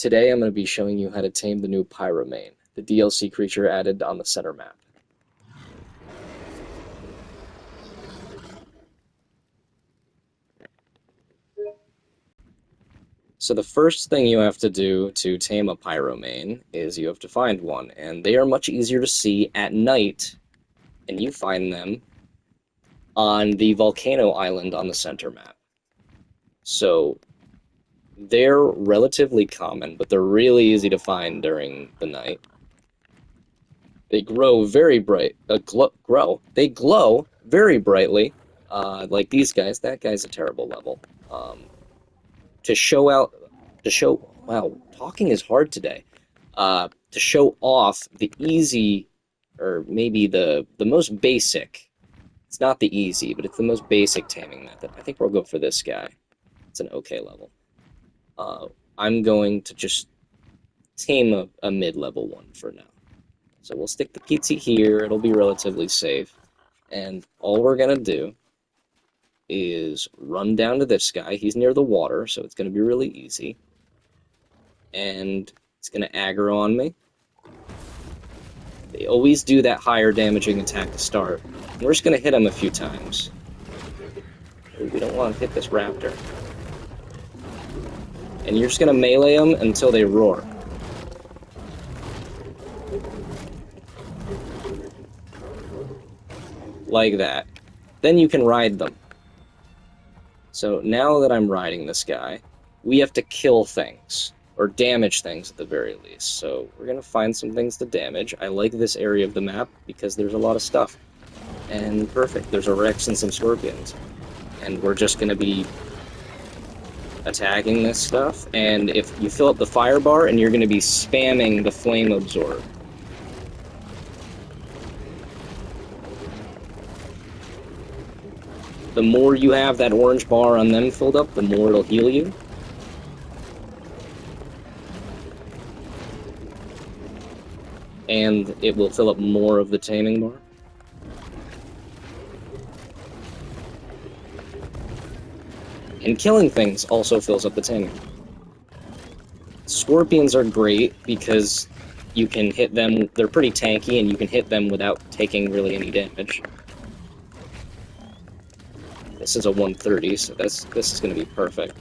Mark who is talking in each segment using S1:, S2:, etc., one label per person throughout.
S1: Today I'm going to be showing you how to tame the new Pyromane, the DLC creature added on the center map. So the first thing you have to do to tame a Pyromane is you have to find one, and they are much easier to see at night, and you find them on the volcano island on the center map. So they're relatively common, but they're really easy to find during the night. They grow very bright. They glow very brightly, like these guys. That guy's a terrible level. To show out, to show. Wow, talking is hard today. To show off the easy, or maybe the most basic. It's not the easy, but it's the most basic taming method. I think we'll go for this guy. It's an okay level. I'm going to just tame a mid-level one for now. So we'll stick the PT here, it'll be relatively safe. And all we're going to do is run down to this guy. He's near the water, so it's going to be really easy. And it's going to aggro on me. They always do that higher damaging attack to start. And we're just going to hit him a few times. We don't want to hit this raptor. And you're just going to melee them until they roar. Like that. Then you can ride them. So now that I'm riding this guy, we have to kill things, or damage things at the very least. So we're going to find some things to damage. I like this area of the map because there's a lot of stuff. And perfect, there's a Rex and some Scorpions. And we're just going to be attacking this stuff. And if you fill up the fire bar, and you're going to be spamming the flame absorb. The more you have that orange bar on them filled up, the more it'll heal you. And it will fill up more of the taming bar. And killing things also fills up the taming. Scorpions are great because you can hit them, they're pretty tanky, and you can hit them without taking really any damage. This is a 130, so this is going to be perfect.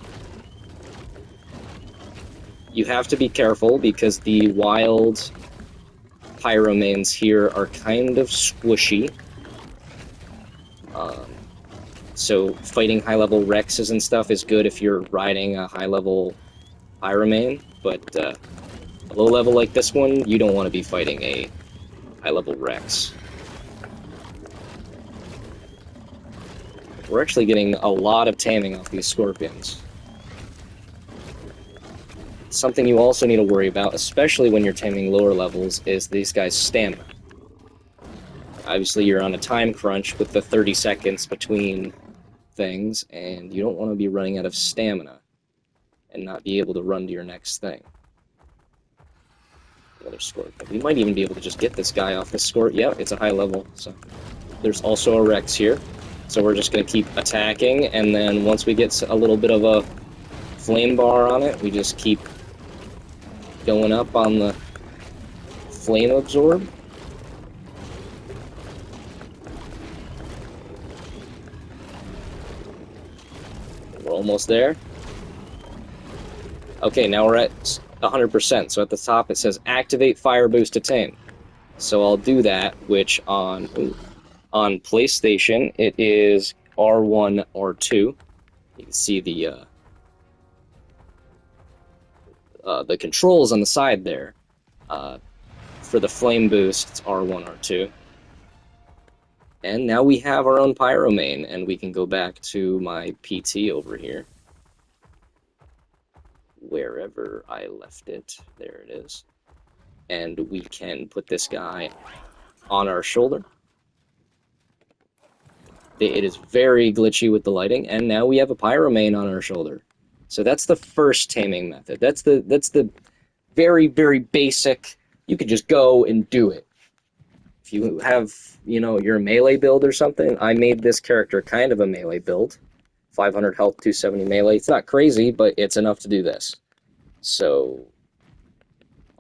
S1: You have to be careful because the wild Pyromanes here are kind of squishy. So fighting high-level Rexes and stuff is good if you're riding a high-level Pyromane, but a low level like this one, you don't want to be fighting a high-level Rex. We're actually getting a lot of taming off these Scorpions. Something you also need to worry about, especially when you're taming lower levels, is these guys' stamina. Obviously, you're on a time crunch with the 30 seconds between things, and you don't want to be running out of stamina and not be able to run to your next thing. Another Scorpion. We might even be able to just get this guy off the Scorpion. Yeah, it's a high level, so there's also a Rex here. So we're just going to keep attacking, and then once we get a little bit of a flame bar on it, we just keep going up on the flame absorb. We're almost there. Okay, now we're at 100%, so at the top it says activate fire boost to tame. So I'll do that, which on PlayStation, it is R1, R2. You can see the controls on the side there. For the flame boost, it's R1, R2. And now we have our own Pyromane, and we can go back to my PT over here. Wherever I left it, there it is. And we can put this guy on our shoulder. It is very glitchy with the lighting, and now we have a Pyromane on our shoulder. So that's the first taming method. That's the very, very basic. You could just go and do it. If you have, your melee build or something, I made this character kind of a melee build. 500 health, 270 melee. It's not crazy, but it's enough to do this. So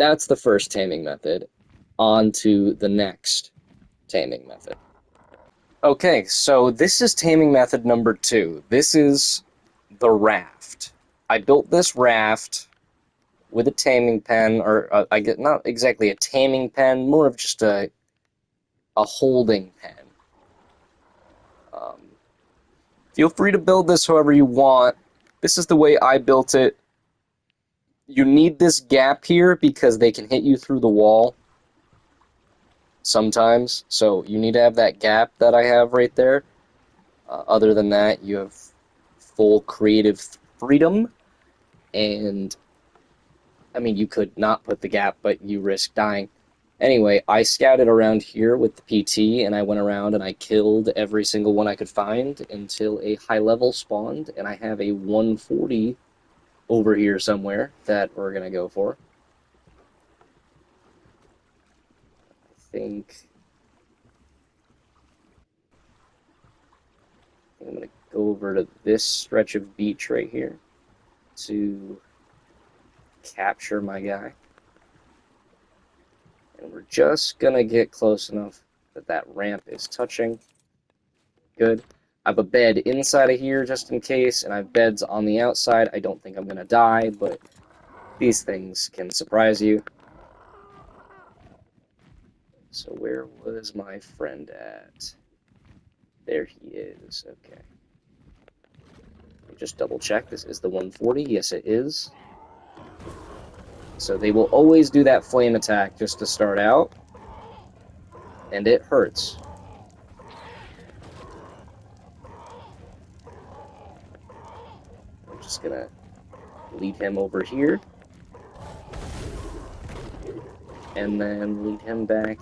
S1: that's the first taming method. On to the next taming method. Okay, so this is taming method number 2. This is the raft. I built this raft with a taming pen, or I get not exactly a taming pen, more of just a holding pen. Feel free to build this however you want. This is the way I built it. You need this gap here because they can hit you through the wall sometimes, so you need to have that gap that I have right there. Other than that, you have full creative freedom, and I mean, you could not put the gap, but you risk dying. Anyway, I scouted around here with the PT, and I went around and I killed every single one I could find until a high level spawned, and I have a 140 over here somewhere that we're going to go for. I think I'm going to go over to this stretch of beach right here to capture my guy. And we're just going to get close enough that that ramp is touching. Good. I have a bed inside of here just in case, and I have beds on the outside. I don't think I'm going to die, but these things can surprise you. So where was my friend at? There he is. Okay. Let me just double check. This is the 140. Yes, it is. So they will always do that flame attack just to start out, and it hurts. I'm just gonna lead him over here, and then lead him back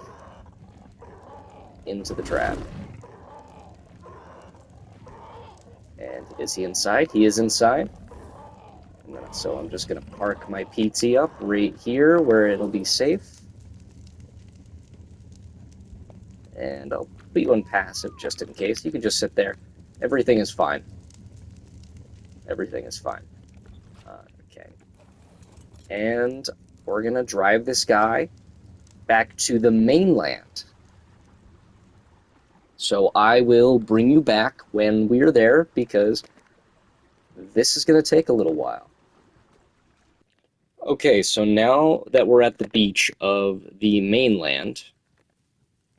S1: into the trap. And is he inside? He is inside. So I'm just going to park my PT up right here where it'll be safe. And I'll put you on passive just in case. You can just sit there. Everything is fine. Everything is fine. Okay. And we're going to drive this guy back to the mainland. So I will bring you back when we're there because this is going to take a little while. Okay, so now that we're at the beach of the mainland,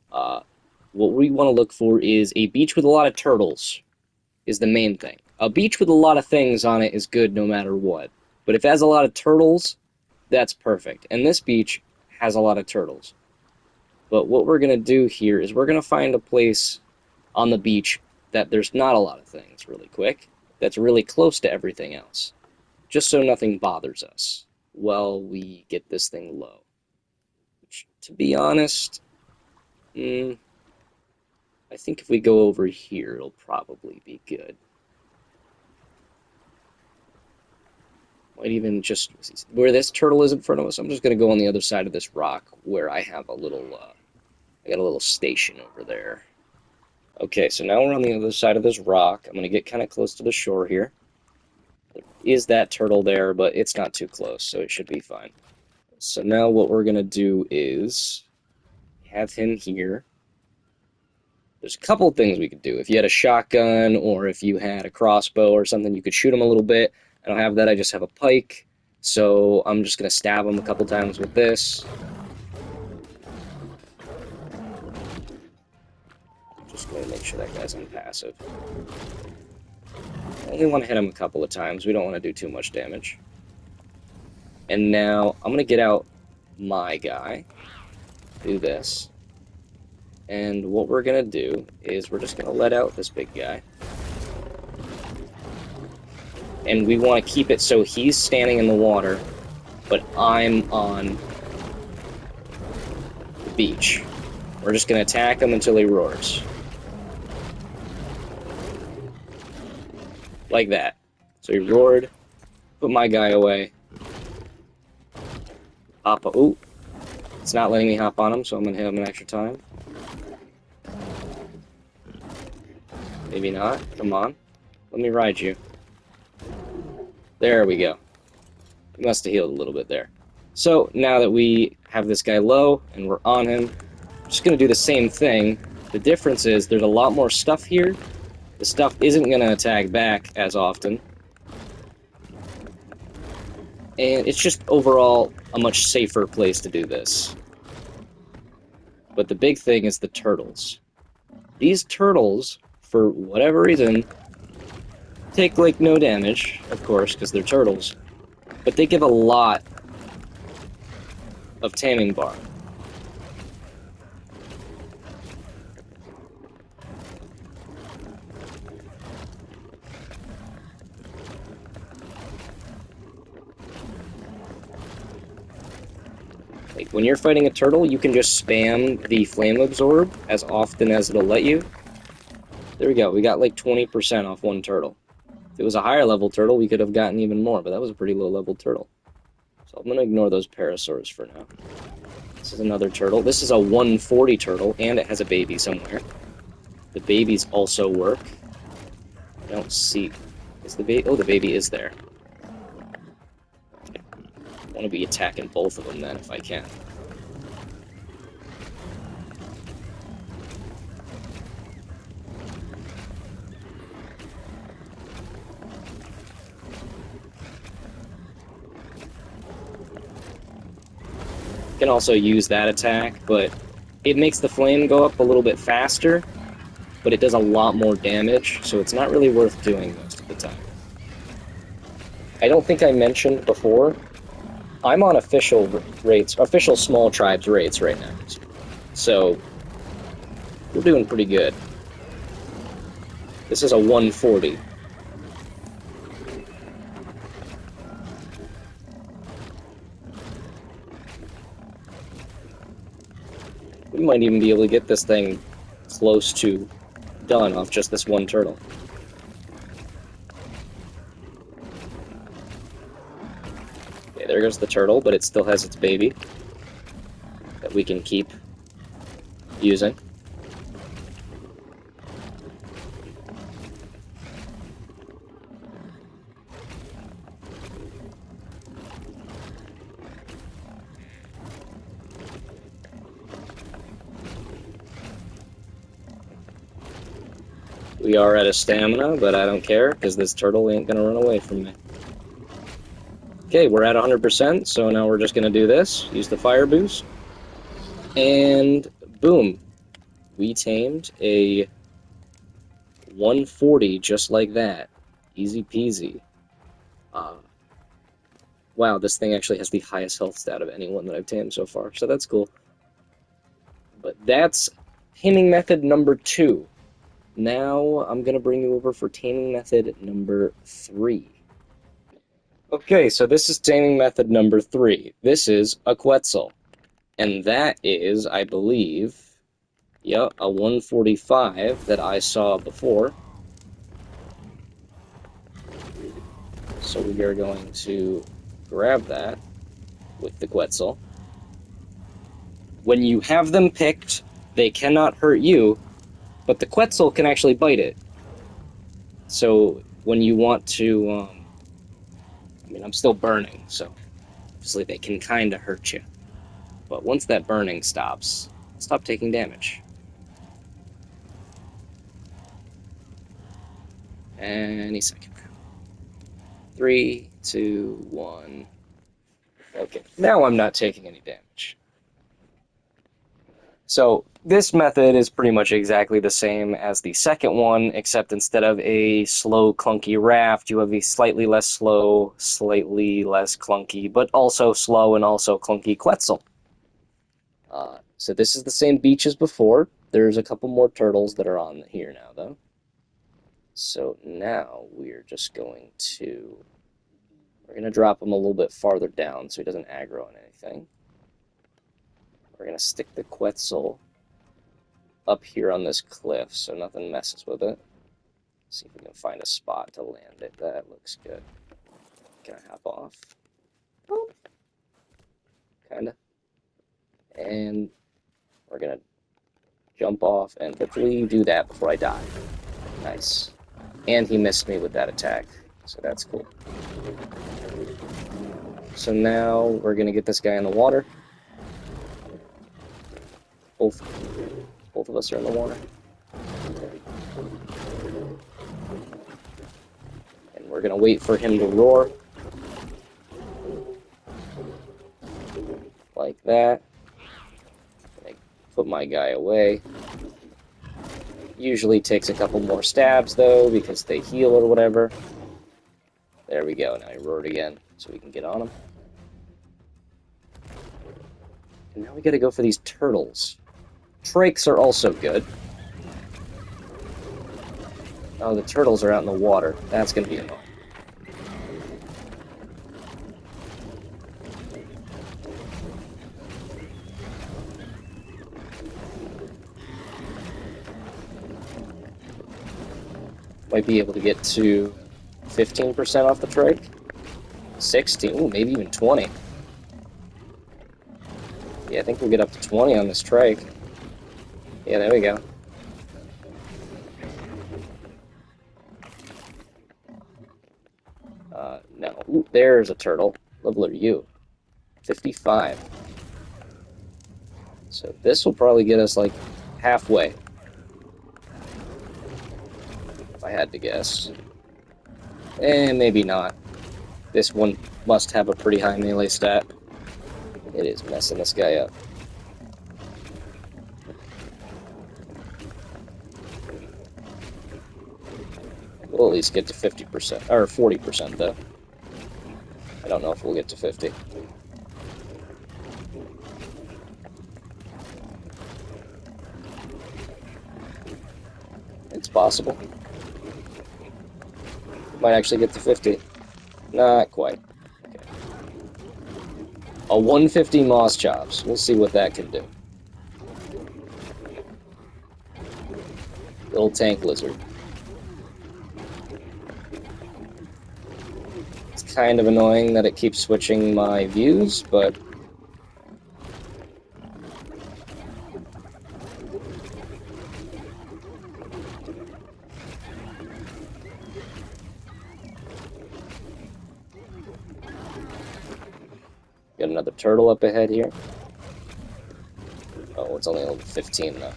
S1: what we want to look for is a beach with a lot of turtles is the main thing. A beach with a lot of things on it is good no matter what. But if it has a lot of turtles, that's perfect. And this beach has a lot of turtles. But what we're going to do here is we're going to find a place on the beach that there's not a lot of things really quick, that's really close to everything else, just so nothing bothers us while we get this thing low. Which, to be honest, I think if we go over here, it'll probably be good. Might even just, where this turtle is in front of us, I'm just going to go on the other side of this rock where I have a little, I got a little station over there. Okay, so now we're on the other side of this rock. I'm going to get kind of close to the shore here. There is that turtle there, but it's not too close, so it should be fine. So now what we're going to do is have him here. There's a couple of things we could do. If you had a shotgun or if you had a crossbow or something, you could shoot him a little bit. I don't have that, I just have a pike. So I'm just going to stab him a couple times with this. Just going to make sure that guy's on passive. I only want to hit him a couple of times. We don't want to do too much damage. And now I'm going to get out my guy. Do this. And what we're going to do is we're just going to let out this big guy. And we want to keep it so he's standing in the water, but I'm on the beach. We're just going to attack him until he roars. Like that. So he roared, put my guy away. Hop, ooh. It's not letting me hop on him, so I'm going to hit him an extra time. Maybe not. Come on. Let me ride you. There we go. He must have healed a little bit there. So now that we have this guy low and we're on him, I'm just going to do the same thing. The difference is there's a lot more stuff here. The stuff isn't going to attack back as often. And it's just overall a much safer place to do this. But the big thing is the turtles. These turtles, for whatever reason, take, like, no damage, of course, because they're turtles. But they give a lot of taming bar. Like, when you're fighting a turtle, you can just spam the flame absorb as often as it'll let you. There we go, we got like 20% off one turtle. If it was a higher level turtle, we could have gotten even more, but that was a pretty low level turtle. So I'm gonna ignore those parasaurs for now. This is another turtle. This is a 140 turtle, and it has a baby somewhere. The babies also work. I don't see... Is the baby... Oh, the baby is there. I want to be attacking both of them then, if I can. Can also use that attack, but it makes the flame go up a little bit faster, but it does a lot more damage, so it's not really worth doing most of the time. I don't think I mentioned before, I'm on official rates, official small tribes rates right now, so we're doing pretty good. This is a 140. We might even be able to get this thing close to done off just this one turtle. Okay, there goes the turtle, but it still has its baby that we can keep using. We are at a stamina, but I don't care, because this turtle ain't gonna run away from me. Okay, we're at 100%, so now we're just gonna do this, use the fire boost, and boom. We tamed a 140 just like that. Easy peasy. Wow, this thing actually has the highest health stat of anyone that I've tamed so far, so that's cool. But that's taming method number 2. Now I'm going to bring you over for taming method number 3. Okay, so this is taming method number 3. This is a Quetzal. And that is, I believe, yeah, a 145 that I saw before. So we are going to grab that with the Quetzal. When you have them picked, they cannot hurt you, but the Quetzal can actually bite it. So when you want to, I mean, I'm still burning, so obviously they can kind of hurt you. But once that burning stops, stop taking damage. Any second now. 3, 2, 1. Okay, now I'm not taking any damage. So this method is pretty much exactly the same as the second one, except instead of a slow, clunky raft, you have a slightly less slow, slightly less clunky, but also slow and also clunky Quetzal. So this is the same beach as before. There's a couple more turtles that are on here now, though. So now we're just going to... We're going to drop him a little bit farther down so he doesn't aggro on anything. We're going to stick the Quetzal up here on this cliff so nothing messes with it. See if we can find a spot to land it. That looks good. Can I hop off? Oh. Kinda. And we're going to jump off and hopefully do that before I die. Nice. And he missed me with that attack, so that's cool. So now we're gonna get this guy in the water. Both of us are in the water. And we're gonna wait for him to roar. Like that. I put my guy away. Usually takes a couple more stabs though, because they heal or whatever. There we go, now he roared again, so we can get on him. And now we gotta go for these turtles. Trakes are also good. Oh, the turtles are out in the water. That's gonna be annoying. Might be able to get to 15% off the trike. 16, ooh, maybe even 20. Yeah, I think we'll get up to 20 on this trike. Yeah, there we go. No. Ooh, there's a turtle. Level are you? 55. So this will probably get us, like, halfway. If I had to guess. Maybe not. This one must have a pretty high melee stat. It is messing this guy up. We'll at least get to 50%, or 40% though. I don't know if we'll get to 50. It's possible. Might actually get to 50. Not quite. Okay. A 150 Moss Chops. We'll see what that can do. Little tank lizard. It's kind of annoying that it keeps switching my views, but got another turtle up ahead here. Oh, it's only level 15 though.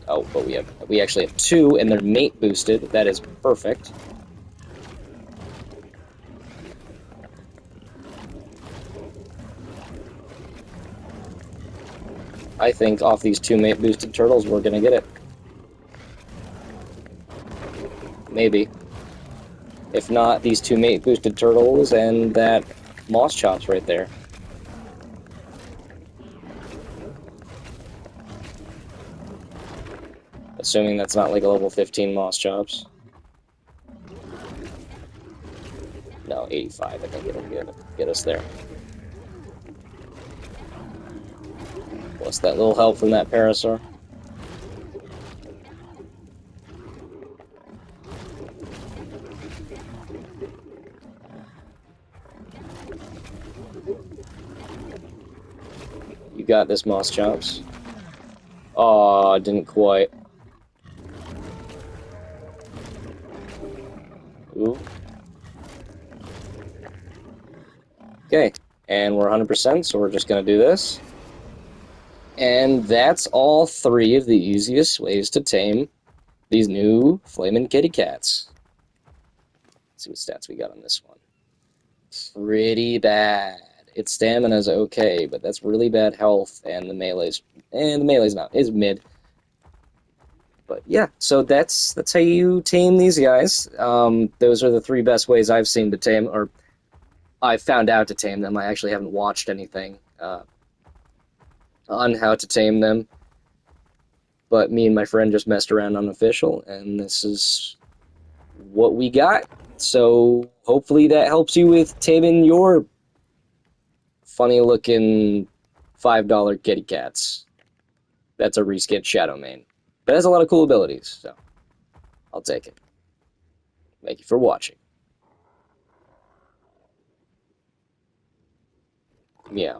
S1: Oh, but we actually have two, and they're mate boosted. That is perfect. I think off these two mate boosted turtles, we're gonna get it. Maybe. If not, these two mate boosted turtles and that Moss Chops right there. Assuming that's not like a level 15 Moss Chops. No, 85. I think it'll get us there. Plus that little help from that Parasaur. You got this, Moss Chops. Aw, didn't quite. Ooh. Okay, and we're 100%, so we're just gonna do this. And that's all three of the easiest ways to tame these new flaming kitty cats. Let's see what stats we got on this one. Pretty bad. Its stamina's okay, but that's really bad health, and the melee's not. It's mid. But yeah, so that's how you tame these guys. Those are the three best ways I've seen to tame, or I've found out to tame them. I actually haven't watched anything on how to tame them. But me and my friend just messed around on official, and this is what we got. So hopefully that helps you with taming your funny-looking $5 kitty cats. That's a reskin Shadow Mane. But it has a lot of cool abilities, so I'll take it. Thank you for watching. Meow.